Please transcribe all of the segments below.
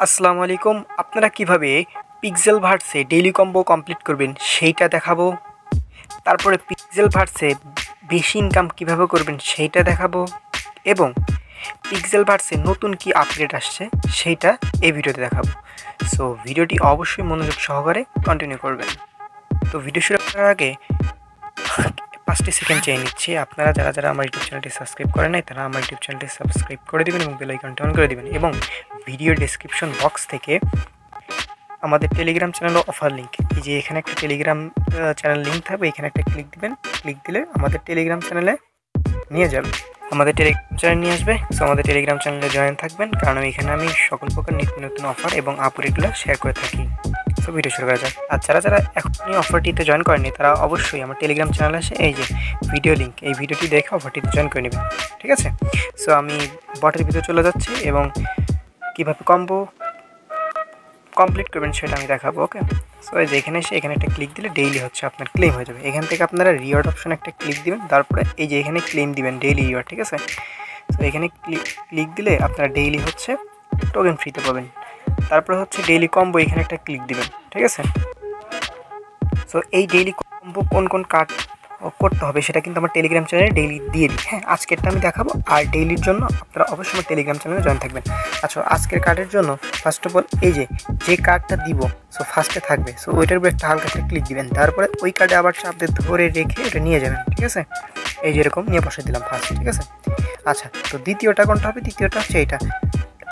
আসসালামু আলাইকুম। আপনারা কিভাবে পিক্সেল ভার্সে ডেইলি কম্বো কমপ্লিট করবেন সেইটা দেখাবো। তারপরে পিক্সেল ভার্সে বেশি ইনকাম কিভাবে করবেন সেইটা দেখাবো এবং পিক্সেল ভার্সে নতুন কি আপডেট আসছে সেইটা এই ভিডিওতে দেখাবো। সো ভিডিওটি অবশ্যই মনোযোগ সহকারে কন্টিনিউ করবেন। তো ভিডিও শুরু করার আগে 5টি সেকেন্ড চেয়ে নিচ্ছি। আপনারা যারা আমার ইউটিউব চ্যানেলটি সাবস্ক্রাইব করেন নাই তারা আমার ইউটিউব চ্যানেলটি সাবস্ক্রাইব করে দেবেন এবং বেল আইকনটি অন করে দেবেন এবং ভিডিও ডেসক্রিপশন বক্স থেকে আমাদের টেলিগ্রাম চ্যানেল অফার লিঙ্ক, এই যে এখানে একটা টেলিগ্রাম চ্যানেল লিঙ্ক থাকবে, এখানে একটা ক্লিক দিবেন। ক্লিক দিলে আমাদের টেলিগ্রাম চ্যানেলে নিয়ে যাবে, আমাদের টেলিগ্রাম চ্যানেল নিয়ে আসবে। সো আমাদের টেলিগ্রাম চ্যানেলে জয়েন থাকবেন, কারণ এখানে আমি সকল প্রকার নিত্য নতুন অফার এবং আপডেটগুলো শেয়ার করে থাকি। সো ভিডিও শুরু করা যাক। আর যারা এখনই অফারটিতে জয়েন করেনি তারা অবশ্যই আমার টেলিগ্রাম চ্যানেলে এসে এই যে ভিডিও লিঙ্ক, এই ভিডিওটি দেখে অফারটিতে জয়েন করে নেবেন, ঠিক আছে? সো আমি বটের ভিতরে চলে যাচ্ছি এবং কীভাবে কম্বো কমপ্লিট করবেন সেটা আমি দেখাবো। ওকে, সো এই যে এখানে এসে এখানে একটা ক্লিক দিলে ডেইলি হচ্ছে আপনার ক্লেম হয়ে যাবে। এখান থেকে আপনারা রিওয়ার্ড অপশন একটা ক্লিক দিবেন, তারপরে এই যে এখানে ক্লেম দিবেন ডেইলি রিওয়ার্ড, ঠিক আছে? সো এখানে ক্লিক দিলে আপনারা ডেইলি হচ্ছে টোকেন ফ্রিতে পাবেন। তারপরে হচ্ছে ডেইলি কম্বো, এখানে একটা ক্লিক দিবেন, ঠিক আছে? সো এই ডেইলি কম্বো কোন কার্ড করতে হবে সেটা কিন্তু আমার টেলিগ্রাম চ্যানেলে ডেইলি দিয়ে দিই। হ্যাঁ, আজকেরটা আমি দেখাবো, আর ডেইলির জন্য আপনারা অবশ্যই আমার টেলিগ্রাম চ্যানেলে জয়েন থাকবেন। আচ্ছা, আজকের কার্ডের জন্য ফার্স্ট অফ অল এই যে কার্ডটা দিব, সো ফার্স্টে থাকবে, সো ওইটার উপর একটা হালকা একটা ক্লিক দিবেন, তারপরে ওই কার্ডে আবার চাপ দিয়ে ধরে রেখে এটা নিয়ে যাবেন, ঠিক আছে? এই যেরকম নিয়ে বসে দিলাম ফার্স্ট, ঠিক আছে? আচ্ছা, তো দ্বিতীয়টা কোনটা হবে? দ্বিতীয়টা হচ্ছে এইটা।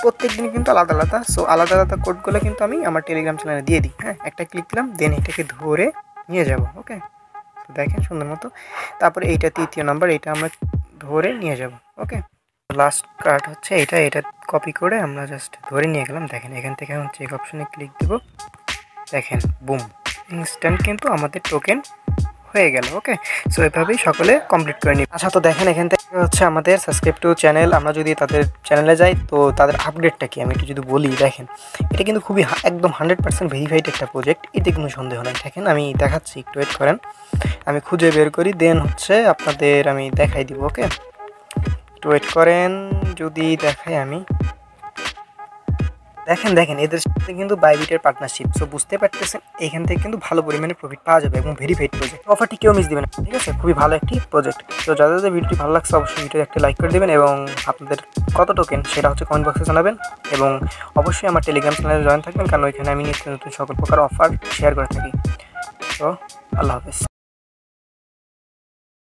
প্রত্যেক দিন কিন্তু আলাদা আলাদা, সো আলাদা আলাদা কোডগুলো কিন্তু আমি আমার টেলিগ্রাম চ্যানেলে দিয়ে দিই। হ্যাঁ, একটা ক্লিক দিলাম, দেন এটাকে ধরে নিয়ে যাব। ওকে, তো দেখেন সুন্দর মতো। তারপরে এইটা তৃতীয় নাম্বার, এটা আমরা ধরে নিয়ে যাব। ওকে, লাস্ট কার্ড হচ্ছে এটা কপি করে আমরা জাস্ট ধরে নিয়ে গেলাম। দেখেন এখান থেকে এখন চেক অপশনে ক্লিক দেব, দেখেন বুম, ইনস্ট্যান্ট কিন্তু আমাদের টোকেন হয়ে গেল। ওকে, সো এভাবেই সকলে কমপ্লিট করে নিই। আচ্ছা, তো দেখেন এখান থেকে হচ্ছে আমাদের সাবস্ক্রাইব টু চ্যানেল, আমরা যদি তাদের চ্যানেলে যাই তো তাদের আপডেটটা কি আমি একটু যদি বলি। দেখেন এটা কিন্তু খুবই একদম 100% ভেরিফাইড একটা প্রজেক্ট, এতে কোনো সন্দেহ নেই। দেখেন আমি দেখাচ্ছি, একটু ওয়েট করেন, আমি খুঁজে বের করি, দেন হচ্ছে আপনাদের আমি দেখাই দিব। ওকে, একটু ওয়েট করেন, যদি দেখাই আমি, দেখেন এদের সাথে কিন্তু বাইবিটের পার্টনারশিপ। সো বুঝতে পারতেছেন এখান থেকে কিন্তু ভালো পরিমাণে প্রফিট পাওয়া যাবে এবং ভেরিফাইড প্রজেক্ট। অফারটি কেউ মিস দেবেন না, ঠিক আছে? খুবই ভালো একটি প্রজেক্ট। তো যাদের ভিডিওটি ভালো লাগছে অবশ্যই ভিডিও একটা লাইক করে দেবেন এবং আপনাদের কত টোকেন সেটা হচ্ছে কমেন্ট বক্সে জানাবেন এবং অবশ্যই আমার টেলিগ্রাম চ্যানেলে জয়েন থাকবেন, কারণ ওইখানে আমি নিত্য নতুন সকল প্রকার অফার শেয়ার করে থাকি। তো আল্লাহ হাফেজ।